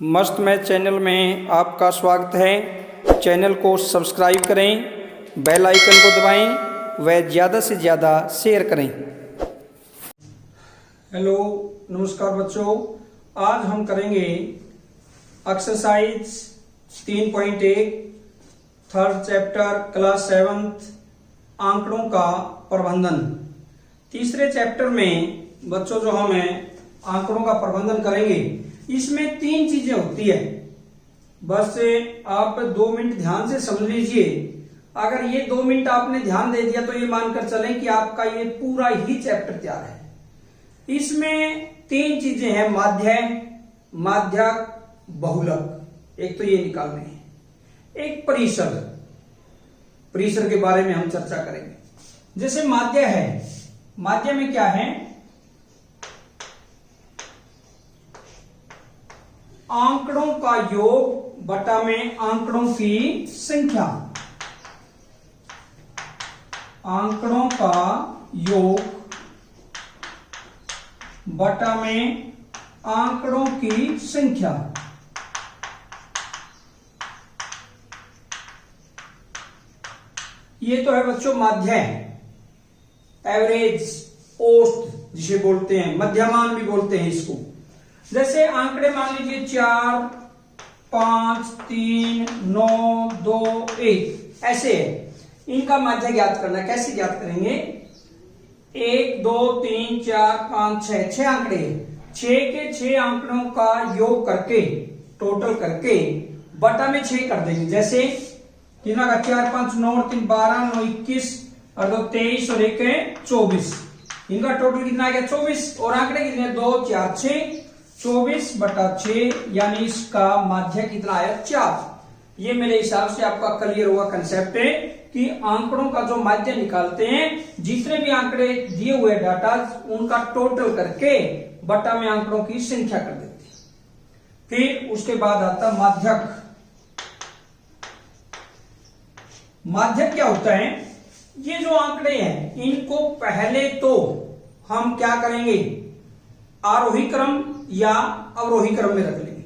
मस्त math channel में आपका स्वागत है। चैनल को सब्सक्राइब करें, बेल आइकन को दबाएं व ज़्यादा से ज़्यादा शेयर करें। हेलो नमस्कार बच्चों, आज हम करेंगे एक्सरसाइज 3.1 थर्ड चैप्टर क्लास 7 आंकड़ों का प्रबंधन। तीसरे चैप्टर में बच्चों जो हमें आंकड़ों का प्रबंधन करेंगे, इसमें 3 चीजें होती है। बस आप 2 मिनट ध्यान से समझ लीजिए। अगर ये 2 मिनट आपने ध्यान दे दिया तो ये मानकर चलें कि आपका ये पूरा ही चैप्टर तैयार है। इसमें 3 चीजें हैं, माध्य, माध्यक, बहुलक। एक तो ये निकालने हैं, एक परिसर। परिसर के बारे में हम चर्चा करेंगे। जैसे माध्य है, माध्य में क्या है? आंकड़ों का योग बटा में आंकड़ों की संख्या। आंकड़ों का योग बटा में आंकड़ों की संख्या। ये तो है बच्चों माध्य, एवरेज, औसत जिसे बोलते हैं, मध्यमान भी बोलते हैं इसको। जैसे आंकड़े मान लीजिए 4, 5, 3, 9, 2, 1 ऐसे है। इनका माध्य ज्ञात करना। कैसे ज्ञात करेंगे? 1, 2, 3, 4, 5, 6 आंकड़े। 6 के 6 आंकड़ों का योग करके, टोटल करके बटा में 6 कर देंगे। जैसे कितना का 4, 5, 9 और 3 12, 9 21 और 2 23 और 1 24। इनका टोटल कितना आ गया? 24। और आंकड़े कितने? 2, 4, 6। 24 बटा 6 यानी इसका माध्य कितना आया? 4। ये मेरे हिसाब से आपका क्लियर हुआ कंसेप्ट है कि आंकड़ों का जो माध्य निकालते हैं, जितने भी आंकड़े दिए हुए डाटा उनका टोटल करके बटा में आंकड़ों की संख्या कर देते हैं। फिर उसके बाद आता माध्यक। माध्यक क्या होता है? ये जो आंकड़े हैं इनको पहले तो हम क्या करेंगे? आरोही क्रम या अवरोही क्रम में रख लेंगे।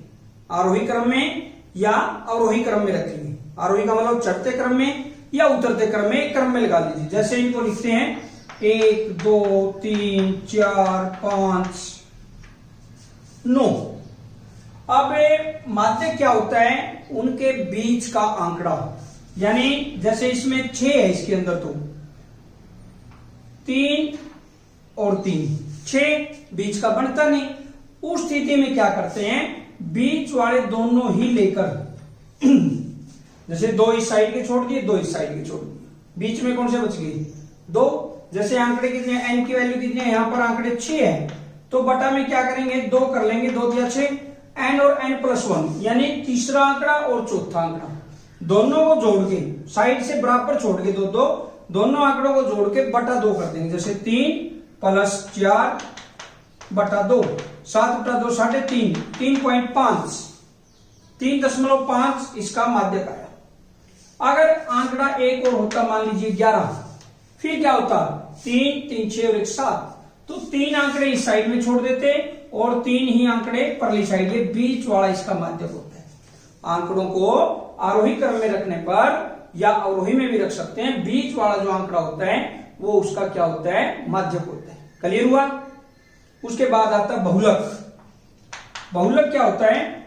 आरोही क्रम में या अवरोही क्रम में रखेंगे। आरोही का मतलब चढ़ते क्रम में या उतरते क्रम में, क्रम में लगा लीजिए। जैसे इनको लिखते हैं 1, 2, 3, 4, 5, 9। अब माध्य क्या होता है? उनके बीच का आंकड़ा। यानी जैसे इसमें 6 है, इसके अंदर तो 3 और 3, 6 बीच का बनता नहीं। उस स्थिति में क्या करते हैं? बीच वाले दोनों ही लेकर जैसे 2 इस साइड के छोड़ दिए, 2 इस साइड के छोड़ दिए, बीच में कौन से बच गए? 2। जैसे आंकड़े कितने? एन की वैल्यू कितनी है? यहां पर आंकड़े 6 है, तो बटा में क्या करेंगे? 2 कर लेंगे। 2 दिया 6, एन और एन प्लस 1 यानी तीसरा आंकड़ा और चौथा आंकड़ा, दोनों को जोड़ के साइड से बराबर छोड़ के दोनों आंकड़ों को जोड़ के बटा 2 कर देंगे। जैसे 3 प्लस 4 बटा 2, 7 बटा 2 3.5, 3.5, 3.5 इसका माध्यक आया। अगर आंकड़ा एक और होता, मान लीजिए 11, फिर क्या होता? 3, 3, 6 और 1 7, तो 3 आंकड़े इस साइड में छोड़ देते और 3 ही आंकड़े परली साइड, ये बीच वाला इसका माध्यक होता है। आंकड़ों को आरोही क्रम में रखने पर या अवरोही में भी रख सकते हैं, बीच वाला जो आंकड़ा होता है वो उसका क्या होता है? माध्यक होता है। क्लियर हुआ? उसके बाद आता है बहुलक। बहुलक क्या होता है?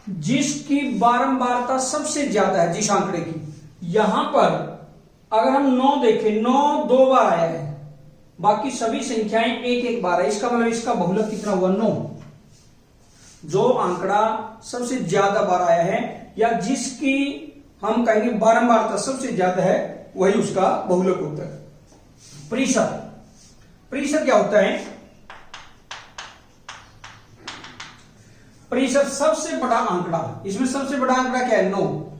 जिसकी बारंबारता सबसे ज्यादा है, जिस आंकड़े की। यहां पर अगर हम 9 देखें, 9 2 बार आया है, बाकी सभी संख्याएं 1 बार है। इसका मतलब इसका बहुलक कितना हुआ? 9। जो आंकड़ा सबसे ज्यादा बार आया है या जिसकी हम कहेंगे बारंबारता सबसे ज्यादा है, वही उसका बहुलक होता है। परिसर। परिसर क्या होता है? परिसर सबसे बड़ा आंकड़ा। इसमें सबसे बड़ा आंकड़ा क्या है? 9।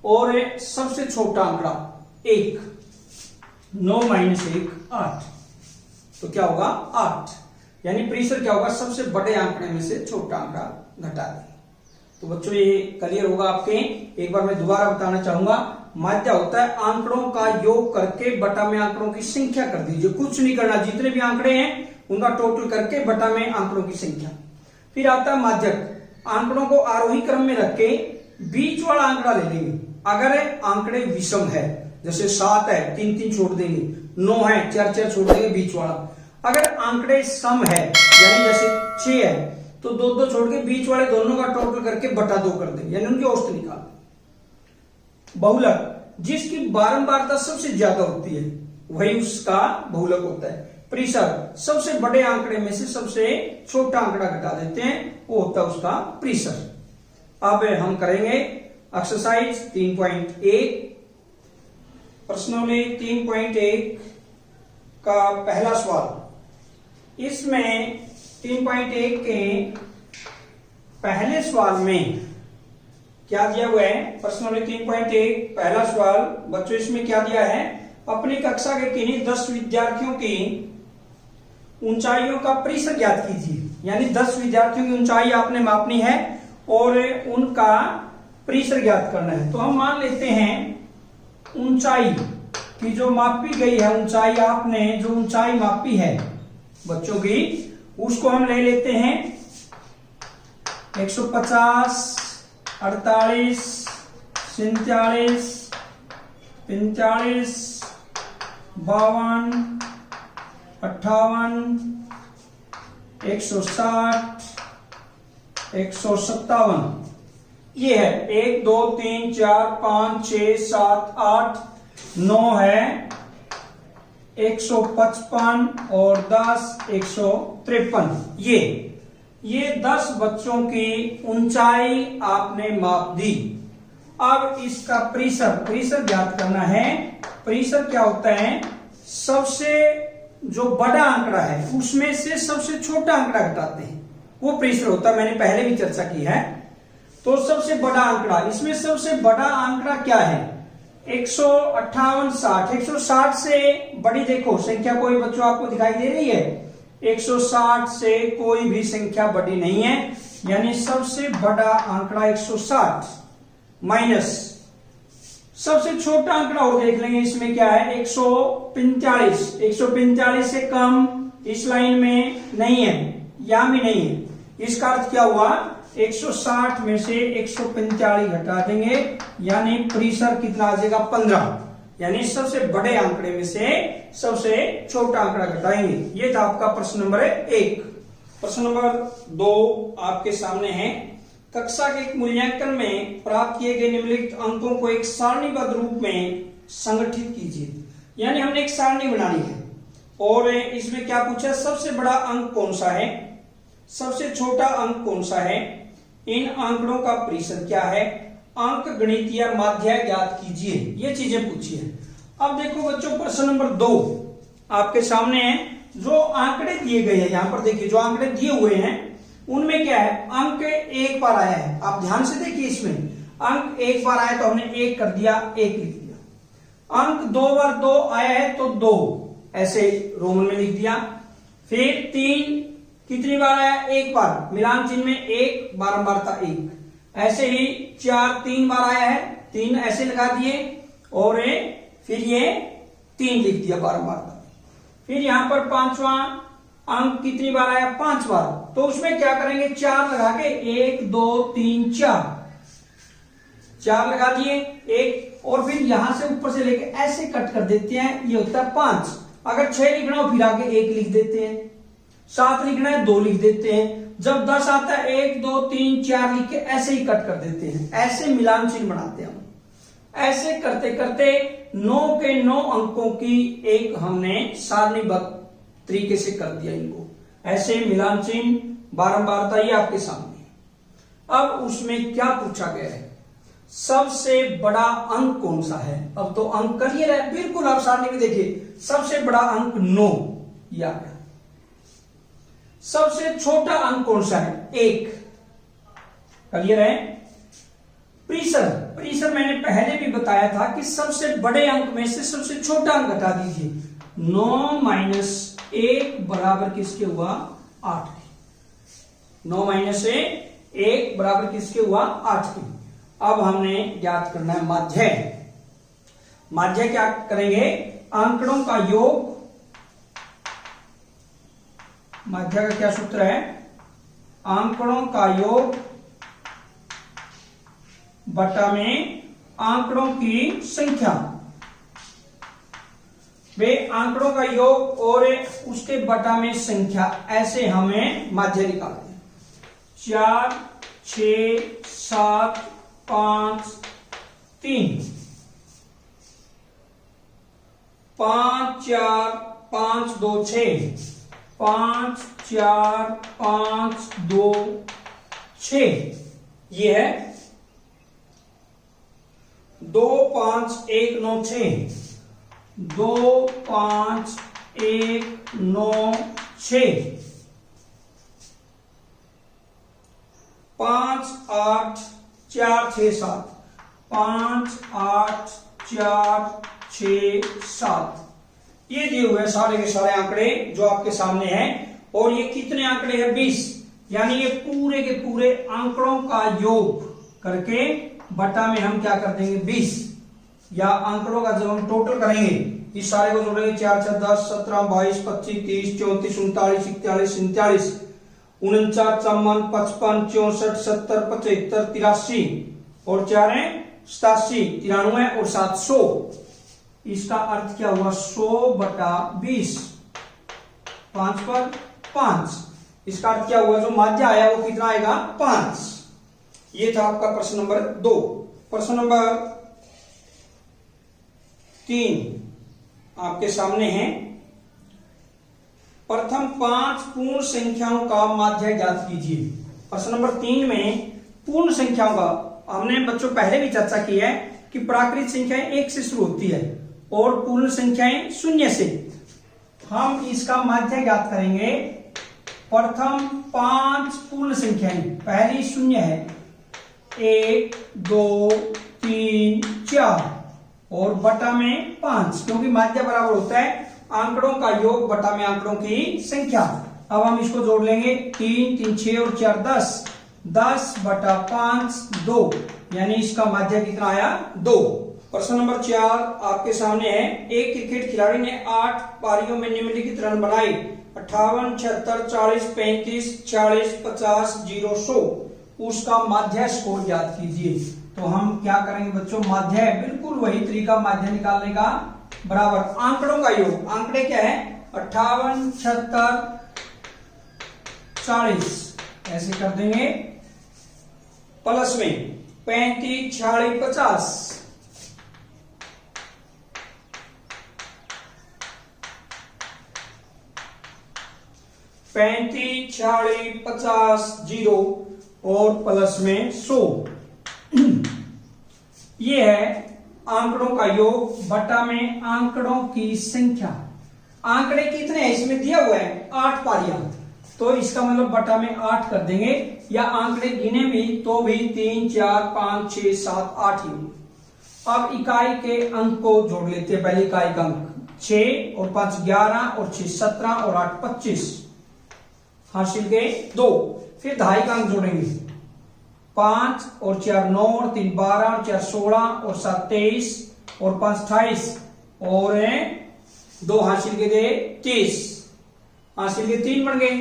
और सबसे छोटा आंकड़ा 1। 9 - 1 8, तो क्या होगा? 8। यानी परिसर क्या होगा? सबसे बड़े आंकड़े में से छोटा आंकड़ा घटा देंगे। तो बच्चों ये क्लियर होगा आपके। एक बार मैं दोबारा बताना चाहूंगा, माध्य होता है आंकड़ों का योग करके बटा में आंकड़ों की संख्या कर दीजिए। कुछ नहीं करना, जितने भी आंकड़े हैं उनका टोटल करके बटा में आंकड़ों की संख्या। फिर आता है माध्यक। आंकड़ों को आरोही क्रम में रख के बीच वाला आंकड़ा ले लेंगे। अगर आंकड़े विषम है, जैसे 7 है 3 3 छोड़ देंगे, 9 है 4 4 छोड़ देंगे बीच वाला। अगर आंकड़े सम है, यानी जैसे 6 है तो 2 2 छोड़ के बीच वाले दोनों का टोटल करके बटा 2 कर देंगे, यानी उनकी औसत निकाल। बहुलक, जिसकी बारंबारता सबसे ज्यादा होती है वही उसका बहुलक होता है। परिसर, सबसे बड़े आंकड़े में से सबसे छोटा आंकड़ा घटा देते हैं, वो होता है उसका परिसर। अब हम करेंगे एक्सरसाइज 3.1। प्रश्नावली 3.1 का पहला सवाल। इसमें 3.1 के पहले सवाल में क्या दिया हुआ है? प्रश्नावली 3.1 पहला सवाल बच्चों, इसमें क्या दिया है? अपनी कक्षा के किन्हीं 10 विद्यार्थियों की ऊंचाइयों का परिसर ज्ञात कीजिए। यानी 10 विद्यार्थियों की ऊंचाई आपने मापनी है और उनका परिसर ज्ञात करना है। तो हम मान लेते हैं ऊंचाई की जो मापी गई है, ऊंचाई आपने जो ऊंचाई मापी है बच्चों की, उसको हम ले लेते हैं 150, 48, 47, 45, 52, 58, 160, 157। ये है 1 2 3 4 5 6 7 8 9 है 155 और 10 153। ये 10 बच्चों की ऊंचाई आपने माप दी। अब इसका परिसर ज्ञात करना है। परिसर क्या होता है? सबसे जो बड़ा आंकड़ा है उसमें से सबसे छोटा आंकड़ा घटाते हैं, वो परिसर होता है। मैंने पहले भी चर्चा की है। तो सबसे बड़ा आंकड़ा, इसमें सबसे बड़ा आंकड़ा क्या है? 158, 60। 160 से बड़ी देखो संख्या कोई बच्चों आपको दिखाई दे रही है? 160 से कोई भी संख्या बड़ी नहीं है, यानी सबसे बड़ा आंकड़ा 160 माइनस सबसे छोटा आंकड़ा और देख लेंगे। इसमें क्या है? 145। 145 से कम इस लाइन में नहीं है, यहां भी नहीं है। इसका अर्थ क्या हुआ? 160 में से 145 घटा देंगे, यानी परिसर कितना आ जाएगा? 15। यानी सबसे बड़े आंकड़े में से सबसे छोटा आंकड़ा घटाएंगे। ये था आपका प्रश्न नंबर 1। प्रश्न नंबर 2 आपके सामने है। कक्षा के एक मूल्यांकन में प्राप्त किए गए निम्नलिखित अंकों को एक सारणीबद्ध रूप में संगठित कीजिए। यानी हमने एक सारणी बनानी है और इसमें क्या पूछा? सबसे बड़ा अंक कौन सा है, सबसे छोटा अंक कौन सा है, इन आंकड़ों का परिसर क्या है, अंक गणितीय माध्य ज्ञात कीजिए। ये चीजें पूछी है। अब देखो बच्चों, प्रश्न नंबर 2 आपके सामने है। जो आंकड़े दिए गए हैं यहां पर देखिए, जो आंकड़े दिए हुए हैं उनमें क्या है? अंक एक बार आया है। आप ध्यान से देखिए, इसमें अंक एक बार आया तो हमने 1 कर दिया, 1 लिख दिया। अंक 2 बार 2 आया है तो 2 ऐसे रोमन में लिख दिया। फिर 3 कितनी बार आया? 1 बार, मिलान चिन्ह में 1, बारंबारता 1। ऐसे ही 4 3 बार आया है, 3 ऐसे लगा दिए और फिर ये 3 लिख दिया बारंबारता। फिर यहां पर 5वां अंक कितनी बार आया? 5 बार। तो उसमें क्या करेंगे? 4 लगा के 1 2 3 4 लगा दिए 1, और फिर यहां से ऊपर से लेके ऐसे कट कर देते हैं, ये होता है 5। अगर 6 लिखना हो फिर आगे 1 लिख देते हैं, 7 लिखना है 2 लिख देते हैं। जब 10 आता है 1 2 3 4 लिख के ऐसे ही कट कर देते हैं। ऐसे मिलान चिन्ह बनाते हैं हम। ऐसे करते करते 9 के 9 अंकों की एक हमने सारणीबद्ध तरीके से कर दिया इनको। ऐसे मिलान चिन्ह, बारंबारता, ये आपके सामने। अब उसमें क्या पूछा गया है? सबसे बड़ा अंक कौन सा है? अब तो अंक क्लियर है, बिल्कुल आप सारणी में देखिए। सबसे बड़ा अंक 9, या सबसे छोटा अंक कौन सा है? 1। क्लियर है? परिसर मैंने पहले भी बताया था कि सबसे बड़े अंक में से सबसे छोटा अंक घटा दीजिए। 9 माइनस 1 बराबर किसके हुआ? 8 के। 9 माइनस 1 बराबर किसके हुआ? 8 के। अब हमने ज्ञात करना है माध्य। माध्य क्या करेंगे? आंकड़ों का योग। माध्य का क्या सूत्र है? आंकड़ों का योग बटा में आंकड़ों की संख्या। वे आंकड़ों का योग और उसके बटा में संख्या, ऐसे हमें माध्य निकालते हैं। 4 6 7 5 3 5 4 5 2 6 5 4 5 2 6 ये है 2 5 1 9 6 2 5 1 9 6 5 8 4 6 7 5 8 4 6 7 ये दिए हुए सारे के सारे आंकड़े जो आपके सामने हैं। और ये कितने आंकड़े हैं? 20। यानी ये पूरे के पूरे आंकड़ों का योग करके बटा में हम क्या कर देंगे 20, या आंकड़ों का जब हम टोटल करेंगे इस सारे को जोड़ेंगे 4 4 10 17 22 25 30 34 39 41 39 49 54 55 64 70 75 83 और 4 87 93 और 700। इसका अर्थ क्या हुआ? 100 बटा 20, 5 पर 5। इसका अर्थ क्या हुआ? जो माध्य आया वो कितना आएगा? 5। ये था आपका प्रश्न नंबर 2। प्रश्न नंबर 3 आपके सामने है। प्रथम 5 पूर्ण संख्याओं का माध्य ज्ञात कीजिए। प्रश्न नंबर 3 में पूर्ण संख्याओं का हमने बच्चों पहले भी चर्चा की है कि प्राकृत संख्याएं 1 से शुरू होती है और पूर्ण संख्याएं 0 से। हम इसका माध्य ज्ञात करेंगे। प्रथम 5 पूर्ण संख्याएं, पहली 0 है, 1 2 3 4 और बटा में 5, क्योंकि माध्य बराबर होता है आंकड़ों का योग बटा में आंकड़ों की संख्या। अब हम इसको जोड़ लेंगे। 3 3 6 और 4 10, 10 बटा 5 2, यानी इसका माध्य कितना आया? 2। प्रश्न नंबर 4 आपके सामने है। एक क्रिकेट खिलाड़ी ने 8 पारियों में निम्नलिखित रन बनाए 58 76 40 35 40 50 0 100। उसका माध्य स्कोर ज्ञात कीजिए। तो हम क्या करेंगे बच्चों? माध्य बिल्कुल वही तरीका माध्य निकालने का, बराबर आंकड़ों का योग। आंकड़े क्या है? 58 76 40 ऐसे कर देंगे, प्लस में 35 46 50 35 46 50 0 और प्लस में 100। ये है आंकड़ों का योग बटा में आंकड़ों की संख्या। आंकड़े कितने हैं इसमें दिया हुआ है? 8 पारियां, तो इसका मतलब बटा में 8 कर देंगे। या आंकड़े गिने भी तो भी 3 4 5 6 7 8 ही। अब इकाई के अंक को जोड़ लेते हैं। पहले इकाई का अंक 6 और 5 11 और 6 17 और 8 25 हासिल के 2। फिर दहाई का अंक जोड़ेंगे। 5 और 4 9 और 3 12 और 4 16 और 7 23 और 5 28 और 2 हासिल के दे 30 हासिल के 3 बन गए।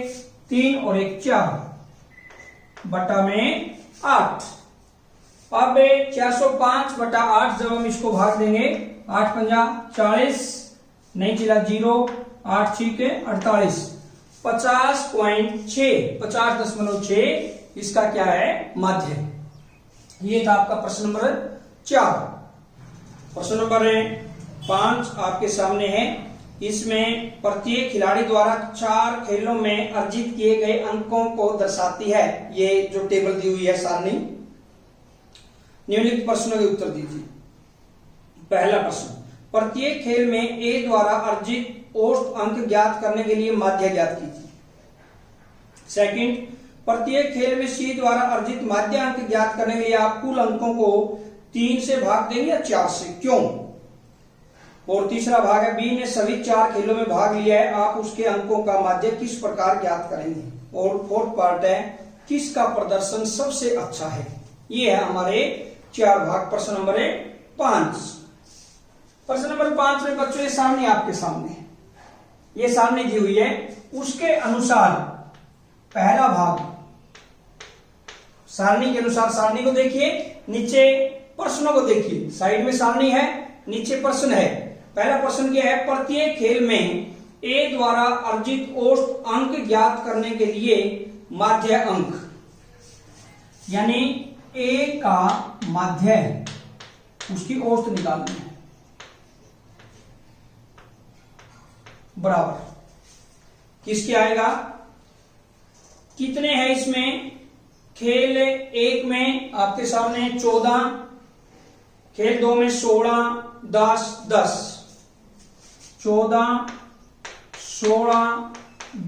3 और 1 4 बटा में 8। अब 405 बटा 8 जब हम इसको भाग देंगे 8 पंजा 40 नहीं चला 0 8 6 के 48 50.6 50.6 इसका क्या है? माध्य। ये था आपका प्रश्न नंबर 4। प्रश्न नंबर 5 आपके सामने है। इसमें प्रत्येक खिलाड़ी द्वारा 4 खेलों में अर्जित किए गए अंकों को दर्शाती है। ये जो टेबल दी हुई है सारणी। निम्नलिखित प्रश्नों के उत्तर दीजिए। पहला प्रश्न, प्रत्येक खेल में ए द्वारा अर्जित औसत अंक ज्ञात करने के लिए माध्य ज्ञात कीजिए। सेकंड, प्रत्येक खेल में सी द्वारा अर्जित माध्य अंक ज्ञात करने के लिए आप कुल अंकों को 3 से भाग देंगे या 4 से, क्यों? और तीसरा भाग है, बी ने सभी 4 खेलों में भाग लिया है, आप उसके अंकों का माध्य किस प्रकार ज्ञात करेंगे। और फोर्थ पार्ट है, किसका प्रदर्शन सबसे अच्छा है। ये है हमारे 4 भाग। प्रश्न नंबर 5। प्रश्न नंबर 5 में बच्चों ये सामने आपके सामने ये सामने दी हुई है। उसके अनुसार पहला भाग सारणी के अनुसार सारणी को देखिए, नीचे प्रश्नों को देखिए। साइड में सारणी है, नीचे प्रश्न है। पहला प्रश्न क्या है, प्रत्येक खेल में ए द्वारा अर्जित औसत अंक ज्ञात करने के लिए माध्य अंक, यानी ए का माध्य उसकी औसत निकालनी है, बराबर किसके आएगा, कितने हैं इसमें। खेल एक में आपके सामने 14, खेल दो में 16, 10, 10, 14, 16,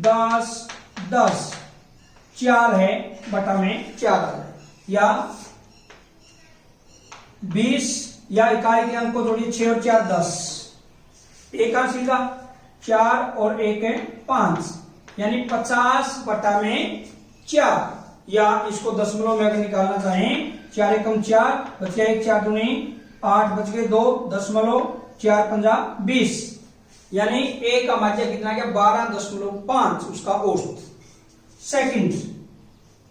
10, 10, 4 है बटा में 4 या 20, या इकाई के अंक को जोड़िए, 6 और 4 10, एक अंक सीधा 4 और 1 है 5, यानी 50 बटा में 4, या इसको दशमलव में अगर निकालना चाहें, 4 एकम 4 बच गया 1, 4 दूनी 8 बच गए 2 दशमलव 4 पंजा 20, यानी ए का माध्य कितना गया 12.5 उसका औसत। सेकंड,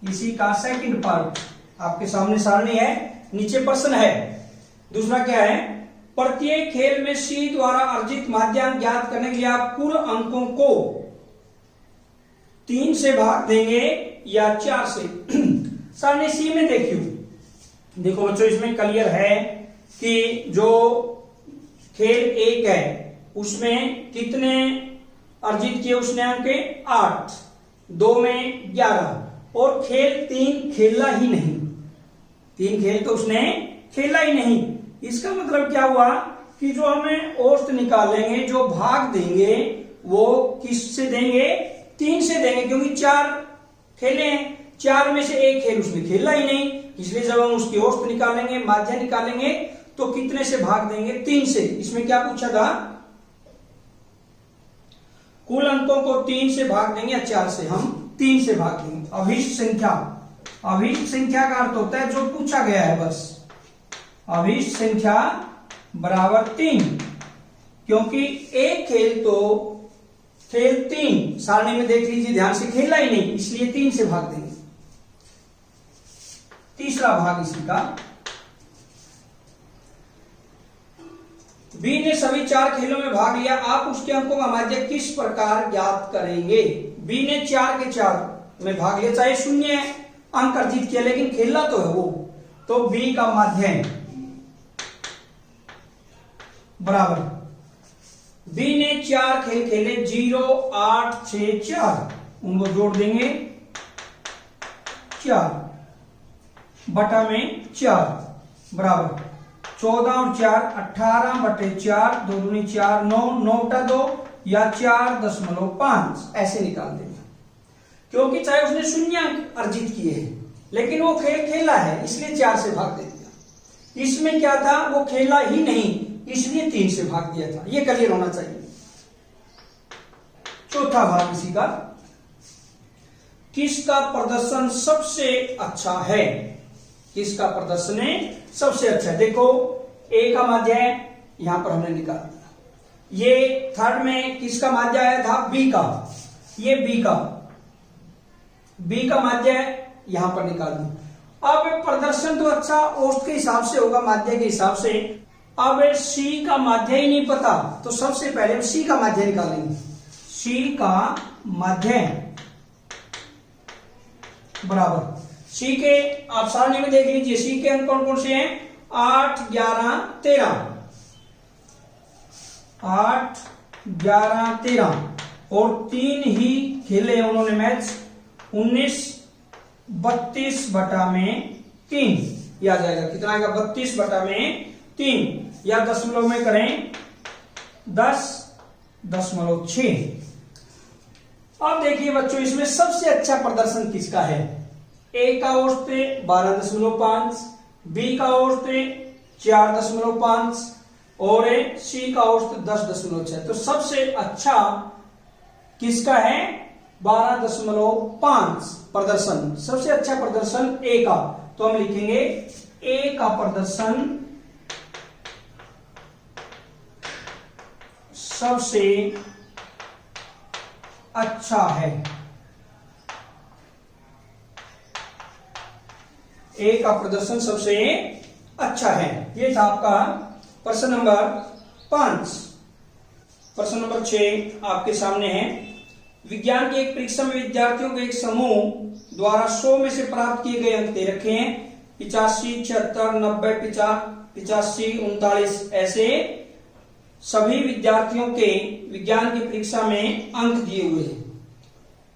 इसी का सेकंड पार्ट आपके सामने सारणी है, नीचे प्रश्न है। दूसरा क्या है, प्रत्येक खेल में सी द्वारा अर्जित माध्यांक ज्ञात करने के लिए आप कुल अंकों को 3 से भाग देंगे या 4 से। सारणी सी में देखिए, देखो बच्चों इसमें क्लियर है कि जो खेल एक है उसमें कितने अर्जित किए उसने अंक 8, 2 में 11, और खेल 3 खेला ही नहीं, 3 खेल तो उसने खेला ही नहीं। इसका मतलब क्या हुआ कि जो हमें औसत निकालेंगे, जो भाग देंगे, वो किससे देंगे, 3 से देंगे, क्योंकि 4 खेले हैं, 4 में से एक खेल उसने खेला ही नहीं, इसलिए जब हम उसकी औसत निकालेंगे, माध्य निकालेंगे, तो कितने से भाग देंगे, 3 से। इसमें क्या पूछा था, कुल अंकों को 3 से भाग देंगे या 4 से, हम 3 से भाग देंगे। अभीष्ट संख्या, अभीष्ट संख्या का अर्थ होता है जो पूछा गया है, बस अभीष्ट संख्या बराबर 3, क्योंकि एक खेल तो खेल 3 सारणी में देख लीजिए ध्यान से, खेला ही नहीं, इसलिए 3 से भाग देंगे। तीसरा भाग इसी का, बी ने सभी 4 खेलों में भाग लिया, आप उसके अंकों का माध्य किस प्रकार ज्ञात करेंगे। बी ने 4 के 4 में भाग लिया, चाहे 0 अंक अर्जित किया, लेकिन खेला तो है वो, तो बी का माध्य बराबर, बी ने 4 खेल खेले, 0, 8, 6, 4, उनको जोड़ देंगे 4 बटा में 4 बराबर 14 और 4 18 बटे 4, 2 दूनी 4, 9, 9 बटा 2 या 4.5 ऐसे निकाल देंगे, क्योंकि चाहे उसने 0 अंक अर्जित किए हैं, लेकिन वो खेल खेला है, इसलिए 4 से भाग दे दिया। इसमें क्या था, वो खेला ही नहीं, इसलिए 3 से भाग दिया था। ये क्लियर होना चाहिए। चौथा भाग इसी का, किसका प्रदर्शन सबसे अच्छा है, किसका प्रदर्शन सबसे अच्छा है। देखो ए का माध्य है, यहां पर हमने निकाल दिया। ये थर्ड में किसका माध्य आया था, बी का, ये बी का माध्य है, यहां पर निकाल दिया। अब प्रदर्शन तो अच्छा औसत के हिसाब से होगा, माध्य के हिसाब से। अब सी का माध्य ही नहीं पता, तो सबसे पहले सी का माध्य निकालेंगे। सी का माध्य बराबर, सी के आप सारणी में देख लीजिए, सी के अंक कौन कौन से हैं, 8, 11, 13, 8, 11, 13, और 3 ही खेले उन्होंने मैच, 19, 32 बटा में 3, ये आ जाएगा, कितना आएगा 32 बटा में 3, या दशमलव में करें 10.6। अब देखिए बच्चों, इसमें सबसे अच्छा प्रदर्शन किसका है, ए का औसत 12.5, बी का औसत 4.5 और सी का औसत 10.6, तो सबसे अच्छा किसका है, 12.5 प्रदर्शन, सबसे अच्छा प्रदर्शन ए का। तो हम लिखेंगे ए का प्रदर्शन सबसे अच्छा है। ए का प्रदर्शन सबसे अच्छा है। ये था आपका प्रश्न नंबर 5। प्रश्न नंबर 6 आपके सामने है। विज्ञान की एक परीक्षा में विद्यार्थियों के एक समूह द्वारा 100 में से प्राप्त किए गए अंक दे रखे हैं 85, 76, 90, 85, 39। ऐसे सभी विद्यार्थियों के विज्ञान की परीक्षा में अंक दिए हुए हैं।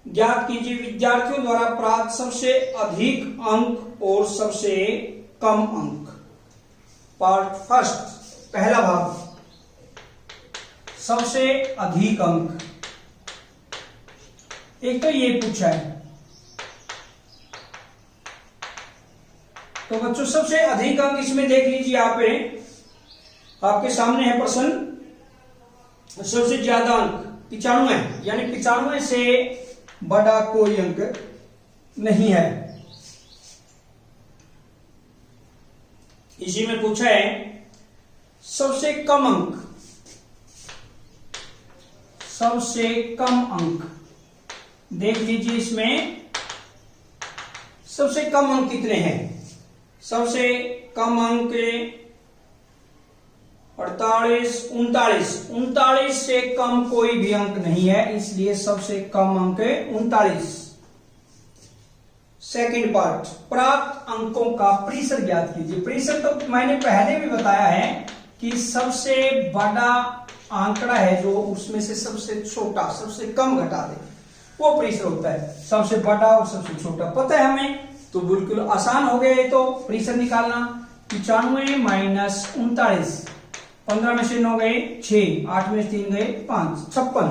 ज्ञात कीजिए विद्यार्थियों द्वारा प्राप्त सबसे अधिक अंक और सबसे कम अंक। पार्ट फर्स्ट, पहला भाग, सबसे अधिक अंक। एक तो ये पूछा है, तो बच्चों सबसे अधिक अंक इसमें देख लीजिए आप आपके सामने है प्रश्न। सबसे ज्यादा अंक 95 है, यानी 95 से बड़ा कोई अंक नहीं है। इसी में पूछा है सबसे कम अंक। सबसे कम अंक देख लीजिए, इसमें सबसे कम अंक कितने हैं। सबसे कम अंक 48, 39 से कम कोई भी अंक नहीं है, इसलिए सबसे कम अंक 39। सेकंड पार्ट, प्राप्त अंकों का परिसर ज्ञात कीजिए। परिसर तो मैंने पहले भी बताया है कि सबसे बड़ा आंकड़ा है जो उसमें से सबसे छोटा, सबसे कम घटा दे, वो परिसर होता है। सबसे बड़ा और सबसे छोटा पता है हमें, तो बिल्कुल आसान हो गया ये तो परिसर निकालना। 95 माइनस 39, 15 में से 9 गए 6, 8 में से 3 गए 5, 56।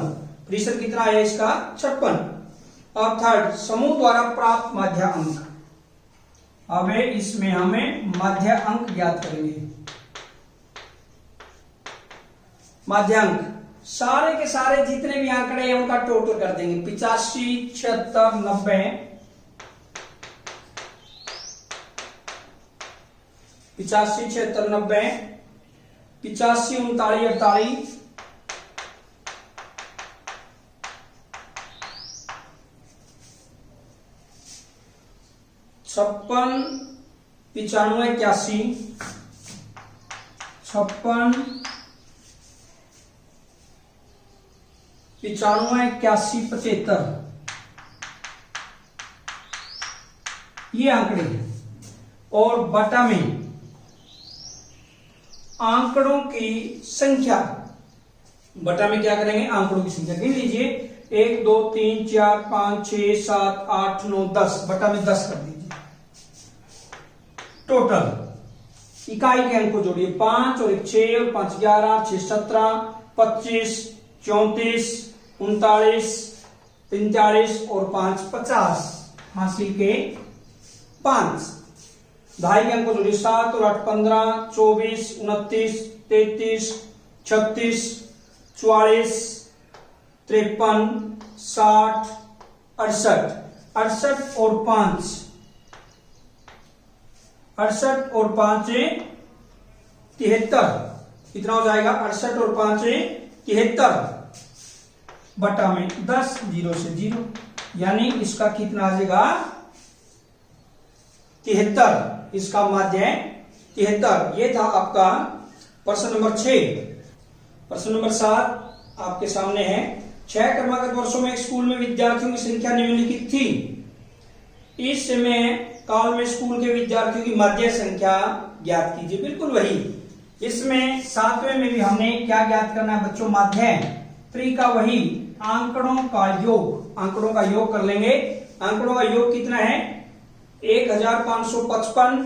परिसर कितना है इसका? 56। अब थर्ड, समूह द्वारा प्राप्त माध्य अंक। अब इसमें हमें माध्य अंक ज्ञात करेंगे। माध्य अंक सारे के सारे जितने भी आंकड़े हैं उनका टोटल कर देंगे। 85, 76, 90, 85, 76, 90, 85, 39, 48, 56, 95, 81, 56, 95, 81, 75, ये आंकड़े हैं। और बटा में आंकड़ों की संख्या, बटा में क्या करेंगे? आंकड़ों की संख्या गिन लीजिए। 1, 2, 3, 4, 5, 6, 7, 8, 9, 10, बटा में 10 कर दीजिए। टोटल इकाई के अंक को जोड़िए। 5 और 1 6 और 5 11, 6 17, 25, 34, 39, 43 और 5 50 हासिल के 5। ढाई के अंक को जोड़िए। 7 और 8 15, 24, 29, 33, 36, 44, 53, 60, 68, 68 और 5, 68 और 5 73। कितना हो जाएगा? 68 और 5 73 बटा में 10, 0 से 0, यानी इसका कितना आ जाएगा? 73। इसका माध्य 73। ये था आपका प्रश्न नंबर 6। प्रश्न नंबर 7 आपके सामने है। 6 क्रमागत वर्षों में एक स्कूल में विद्यार्थियों की संख्या निम्नलिखित थी। इस समय काल में स्कूल के विद्यार्थियों की माध्य संख्या ज्ञात कीजिए। बिल्कुल वही, इसमें 7वें में भी हमने क्या ज्ञात करना है बच्चों? माध्य। 3 का वही आंकड़ों का योग, आंकड़ों का योग कर लेंगे। आंकड़ों का योग कितना है? 1555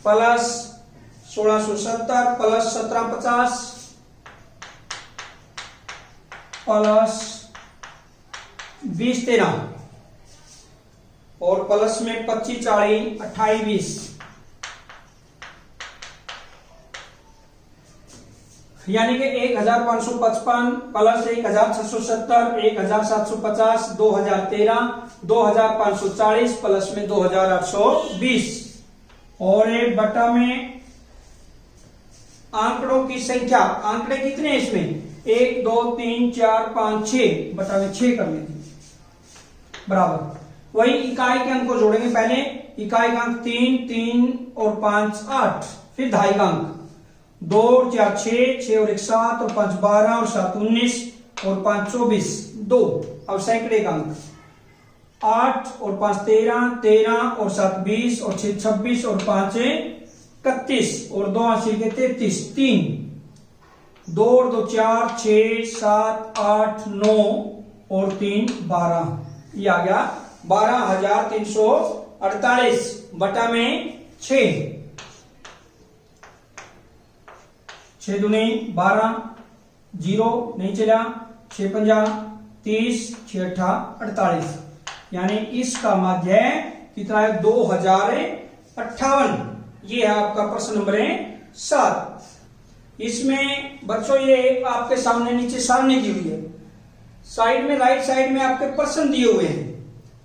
प्लस 1670 प्लस 1750 प्लस 2013 और प्लस में 25 40 28 20, यानी कि 1555 प्लस 1670, 1750, 2013, 2540 प्लस में 2820 और एक बटा में आंकड़ों की संख्या। आंकड़े कितने हैं इसमें? 1 2 3 4 5 6 बटा में 6 कर लीजिए। बराबर, वही इकाई के अंक को जोड़ेंगे। पहले इकाई का अंक 3, 3 और 5 8, फिर दहाई का अंक 2 और 4 6, 6 और 1 7 और 5 12 और 7 19 और 5 24 2। अब सैकड़े का अंक 8 और 5 13, 13 और 7 20 और 6 26 और 5 31 और 2 80 के 33 3, 2 और 2 4 6 7 8 9 और 3 12, ये आ गया 12,348 बटा में 6, 6 दूनी 12, 0 नहीं चला, 6 पंजा 30, 6 अट्ठा 48, यानी इसका माध्य कितना है 2058। ये है आपका प्रश्न नंबर 7। इसमें बच्चों ये आपके सामने नीचे सारणी दी हुई है, साइड में राइट साइड में आपके प्रश्न दिए हुए हैं।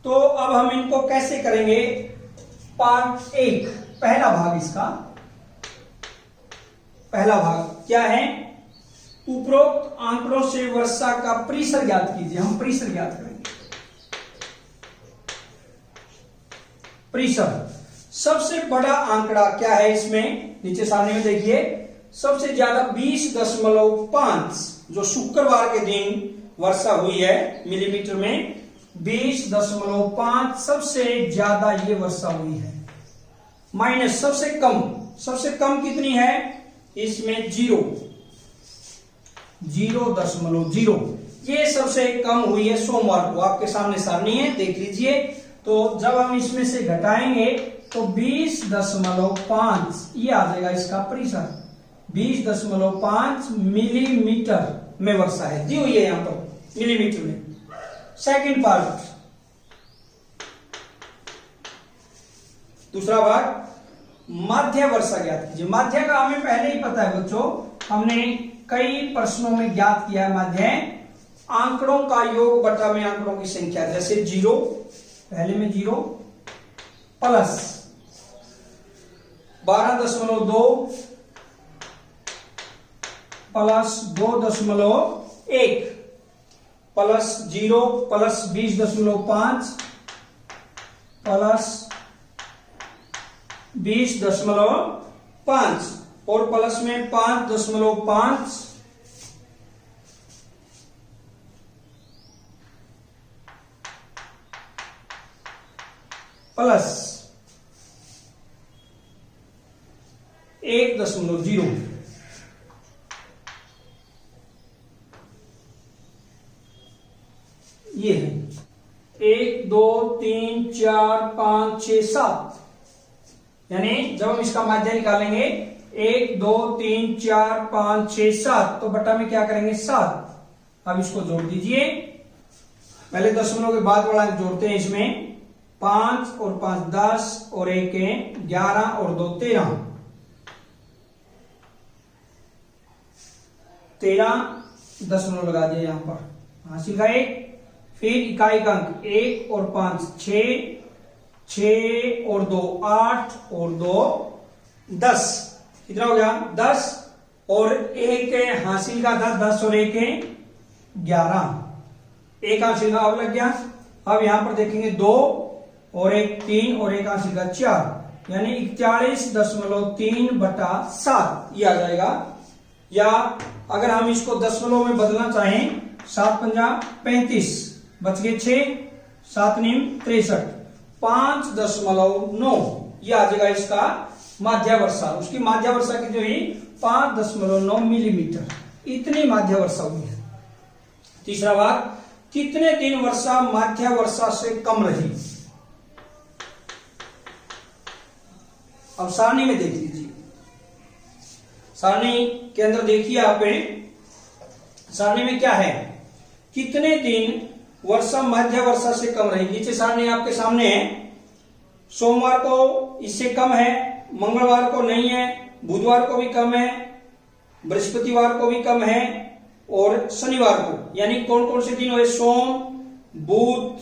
तो अब हम इनको कैसे करेंगे। पार्ट 1 पहला भाग, इसका पहला भाग क्या है, उपरोक्त आंकड़ों से वर्षा का परिसर ज्ञात कीजिए। हम परिसर ज्ञात करेंगे। परिसर, सबसे बड़ा आंकड़ा क्या है इसमें, नीचे सामने में देखिए, सबसे ज्यादा 20.5 जो शुक्रवार के दिन वर्षा हुई है मिलीमीटर में, 20.5 सबसे ज्यादा ये वर्षा हुई है। माइनस सबसे कम कितनी है इसमें 0.0, ये सबसे कम हुई है सोमवार को। आपके सामने सारणी है, देख लीजिए। तो जब हम इसमें से घटाएंगे तो 20.5 ये आ जाएगा इसका परिसर, 20.5 मिलीमीटर में वर्षा है, दी हुई है यहां पर मिलीमीटर में। सेकंड पार्ट, दूसरा भाग, माध्य वर्षा ज्ञात कीजिए। माध्य का हमें पहले ही पता है बच्चों, हमने कई प्रश्नों में ज्ञात किया है माध्य, आंकड़ों का योग बटा में आंकड़ों की संख्या। जैसे 0, पहले में 0 plus 12.2 plus 2.1 plus 0 plus 20.5 plus 20.5 और प्लस में 5.5 प्लस 1.0। ये है 1 2 3 4 5 6 7, यानी जब हम इसका माध्य निकालेंगे 1 2 3 4 5 6 7, तो बटा में क्या करेंगे 7। अब इसको जोड़ दीजिए, पहले दशमलव के बाद वाला जोड़ते हैं। इसमें 5 और 5 10 और 1 11 और 2 13, 13 दशमलव लगा दिया यहां पर, हासिल का 1। फिर इकाई का अंक 1 और 5 6, 6 और 2 8 और 2 10, कितना हो गया 10 और 1 हासिल का था 10 और 1 11, 1 हासिल का अब लग गया। अब यहां पर देखेंगे 2 और 1 3 और 1 हासिल का 4, यानी 41.3 बटा 7 ये आ जाएगा। या अगर हम इसको दशमलव में बदलना चाहें, 7 पंजा 35, बच गए 6, 7 नीम 63, 5.9 ये आ जाएगा इसका माध्य वर्षा। उसकी माध्य वर्षा की जो हुई 5.9 मिलीमीटर, इतनी माध्य वर्षा हुई है। तीसरा भाग, कितने दिन वर्षा माध्य वर्षा से कम रही। अब सारणी में देख लीजिए, सारणी के अंदर देखिए आप, सारणी में क्या है, कितने दिन वर्षा माध्य वर्षा से कम रही। नीचे सारणी आपके सामने है, सोमवार को इससे कम है, मंगलवार को नहीं है, बुधवार को भी कम है, बृहस्पतिवार को भी कम है और शनिवार को। यानी कौन कौन से दिन हुए, सोम बुध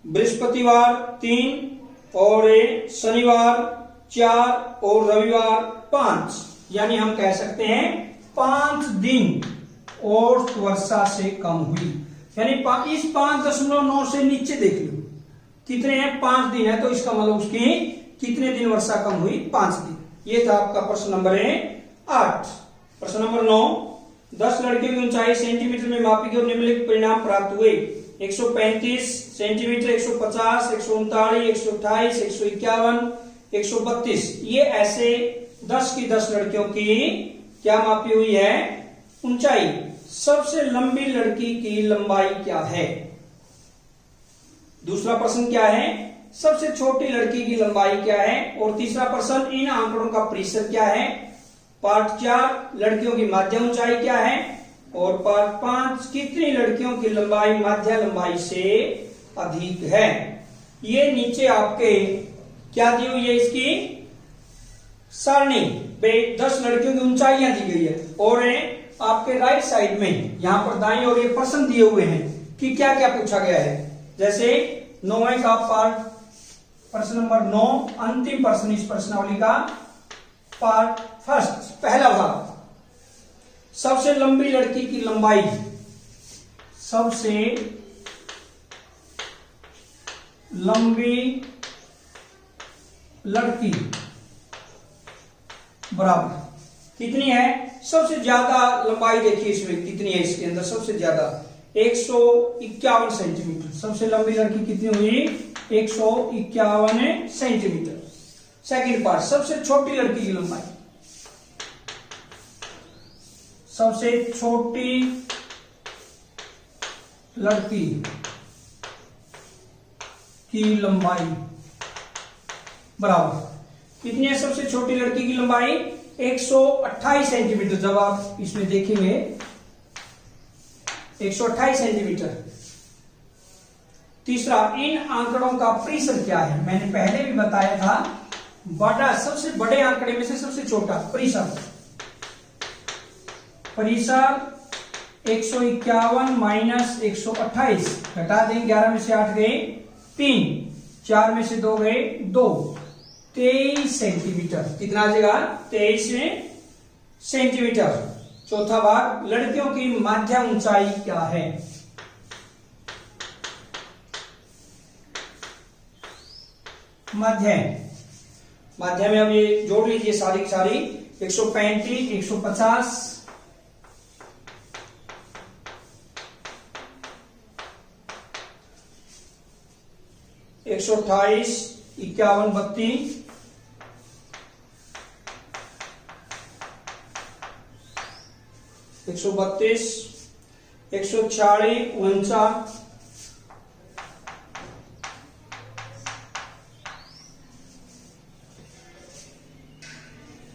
बृहस्पतिवार 3 और शनिवार 4 और रविवार 5, यानी हम कह सकते हैं 5 दिन औसत वर्षा से कम हुई। यानी इस 5.9 से नीचे देख लो कितने हैं, 5 दिन है, तो इसका मतलब उसकी कितने दिन वर्षा कम हुई, 5 दिन। ये था आपका प्रश्न नंबर 8। प्रश्न नंबर 9, 10 लड़कियों की ऊंचाई सेंटीमीटर में मापी गई और निम्नलिखित परिणाम प्राप्त हुए। 135 सेंटीमीटर, 150, 139, 128, 151, 132। ये ऐसे 10 की 10 लड़कियों की क्या मापी हुई है, ऊंचाई। सबसे लंबी लड़की की लंबाई क्या है। दूसरा प्रश्न क्या है, सबसे छोटी लड़की की लंबाई क्या है। और तीसरा प्रश्न, इन आंकड़ों का प्रतिशत क्या है। पार्ट 4, लड़कियों की माध्य ऊंचाई क्या है। और पार्ट 5, कितनी लड़कियों की लंबाई माध्य लंबाई से अधिक है। ये नीचे आपके क्या दी हुई है, इसकी सारणी 10 लड़कियों की ऊंचाइयां दी गई है। और आपके राइट साइड में यहां पर दाईं और ये प्रश्न दिए हुए हैं कि क्या क्या पूछा गया है। जैसे 9वें का पार्ट, प्रश्न नंबर 9, अंतिम प्रश्न इस प्रश्नावली का, पार्ट फर्स्ट, पहला भाग, सबसे लंबी लड़की की लंबाई। सबसे लंबी लड़की बराबर कितनी है, सबसे ज्यादा लंबाई देखिए इसमें कितनी है, इसके अंदर सबसे ज्यादा 151 सेंटीमीटर। सबसे लंबी लड़की कितनी हुई, 151 सेंटीमीटर। सेकंड पार्ट, सबसे छोटी लड़की की लंबाई। सबसे छोटी लड़की की लंबाई बराबर कितनी है, सबसे छोटी लड़की की लंबाई 128 सेंटीमीटर। जब आप इसमें देखेंगे 128 सेंटीमीटर। तीसरा, इन आंकड़ों का प्रतिशत क्या है। मैंने पहले भी बताया था, बड़ा सबसे बड़े आंकड़े में से सबसे छोटा प्रतिशत। प्रतिशत 151 माइनस 128, घटा दें, 11 में से 8 गए 3, 4 में से 2 गए 2, 23 सेंटीमीटर। कितना आ जाएगा, 23 सेंटीमीटर। चौथा भाग, लड़कियों की माध्य ऊंचाई क्या है। माध्य में अब ये जोड़ लीजिए सारी की सारी, 135, 150, 128, 51, 32, 132, 146, 49,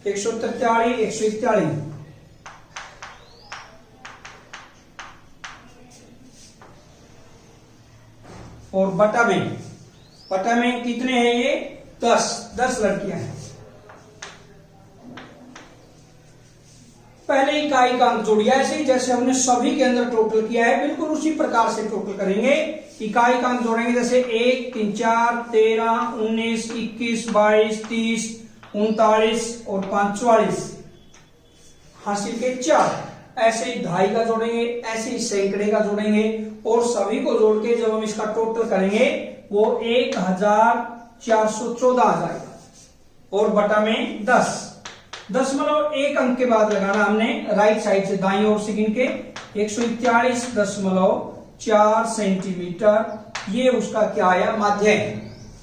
143, 141। और बटा में कितने हैं, ये 10 लड़कियां हैं। पहले इकाई का अंक जोड़िए, ऐसे ही जैसे हमने सभी के अंदर टोटल किया है, बिल्कुल उसी प्रकार से टोटल करेंगे। इकाई का अंक जोड़ेंगे, जैसे 1, 3, 4, 13, 19, 21, 22, 30, 39 और 5, 44 हासिल के 4। ऐसे ही ढाई का जोड़ेंगे, ऐसे ही सैकड़े का जोड़ेंगे, और सभी को जोड़ के जब हम इसका टोटल करेंगे वो 1414 आ जाएगा। और बटा में 10, दशमलव एक अंक के बाद लगाना हमने राइट साइड से दाईं ओर से गिन के 141.4 सेंटीमीटर। ये उसका क्या आया, माध्य है।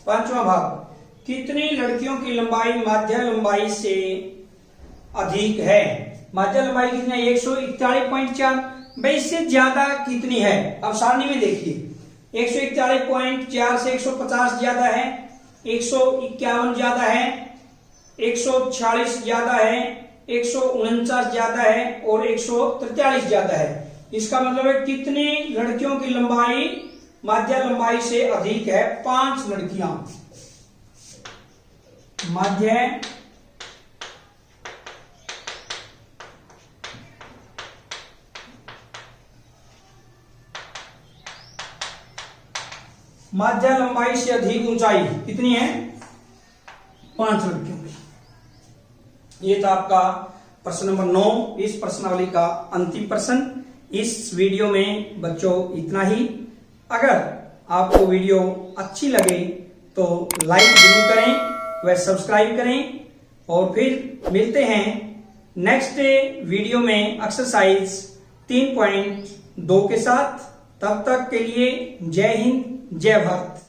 पांचवा भाग, कितनी लड़कियों की लंबाई माध्य लंबाई से अधिक है। माध्य लंबाई कितनी है, 141.4। भाई इससे ज्यादा कितनी है, अब सारणी में देखिए, 141.4 से 150 ज्यादा है, 151 ज्यादा है, 146 ज्यादा है, 149 ज्यादा है और 143 ज्यादा है। इसका मतलब है कितनी लड़कियों की लंबाई माध्य लंबाई से अधिक है, 5 लड़कियां। माध्य माध्य लंबाई से अधिक ऊंचाई कितनी है, 5 लड़कियों की। ये था आपका प्रश्न नंबर 9 इस प्रश्नावली का अंतिम प्रश्न। इस वीडियो में बच्चों इतना ही। अगर आपको वीडियो अच्छी लगे तो लाइक जरूर करें व सब्सक्राइब करें, और फिर मिलते हैं नेक्स्ट वीडियो में एक्सरसाइज 3.2 के साथ। तब तक के लिए जय हिंद, जय भारत।